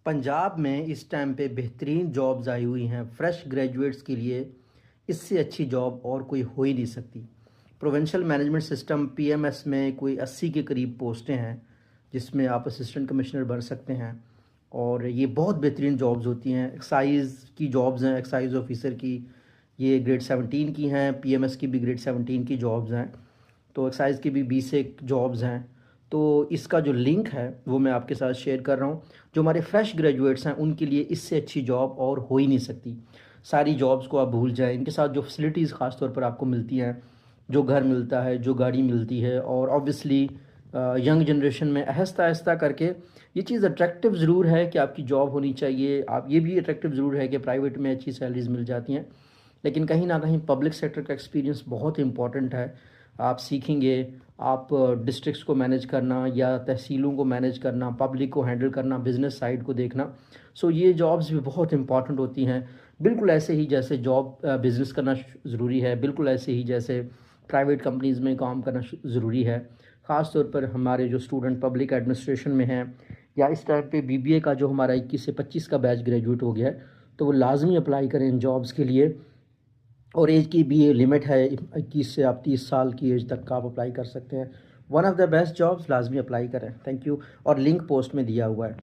पंजाब में इस टाइम पे बेहतरीन जॉब्स आई हुई हैं फ्रेश ग्रेजुएट्स के लिए। इससे अच्छी जॉब और कोई हो ही नहीं सकती। प्रोविंशियल मैनेजमेंट सिस्टम पीएमएस में कोई 80 के करीब पोस्टें हैं जिसमें आप असिस्टेंट कमिश्नर बन सकते हैं। और ये बहुत बेहतरीन जॉब्स होती हैं। एक्साइज़ की जॉब्स हैं, एक्साइज़ ऑफिसर की, ये ग्रेड 17 की हैं। पीएमएस की भी ग्रेड 17 की जॉब्स हैं। तो एक्साइज़ की भी 20 एक जॉब्स हैं। तो इसका जो लिंक है वो मैं आपके साथ शेयर कर रहा हूँ। जो हमारे फ्रेश ग्रेजुएट्स हैं उनके लिए इससे अच्छी जॉब और हो ही नहीं सकती। सारी जॉब्स को आप भूल जाएं। इनके साथ जो फैसिलिटीज़ ख़ास तौर पर आपको मिलती हैं, जो घर मिलता है, जो गाड़ी मिलती है, और ऑब्वियसली यंग जनरेशन में आहिस्ता आहिस्ता करके ये चीज़ अट्रैक्टिव ज़रूर है कि आपकी जॉब होनी चाहिए। आप ये भी अट्रैक्टिव ज़रूर है कि प्राइवेट में अच्छी सैलरीज मिल जाती हैं, लेकिन कहीं ना कहीं पब्लिक सेक्टर का एक्सपीरियंस बहुत इंपॉर्टेंट है। आप सीखेंगे, आप डिस्ट्रिक्ट्स को मैनेज करना या तहसीलों को मैनेज करना, पब्लिक को हैंडल करना, बिज़नेस साइड को देखना। सो ये जॉब्स भी बहुत इंपॉर्टेंट होती हैं। बिल्कुल ऐसे ही जैसे जॉब बिज़नेस करना ज़रूरी है, बिल्कुल ऐसे ही जैसे प्राइवेट कंपनीज़ में काम करना ज़रूरी है। ख़ास तौर पर हमारे जो स्टूडेंट पब्लिक एडमिनिस्ट्रेशन में हैं, या इस टाइम पे बीबीए का जो हमारा 21 से 25 का बैच ग्रेजुएट हो गया है, तो वो लाजमी अप्लाई करें इन जॉब्स के लिए। और एज की भी ये लिमिट है, 21 से आप 30 साल की एज तक का आप अप्लाई कर सकते हैं। One of the best jobs, लाजमी अप्लाई करें। Thank you. और लिंक पोस्ट में दिया हुआ है।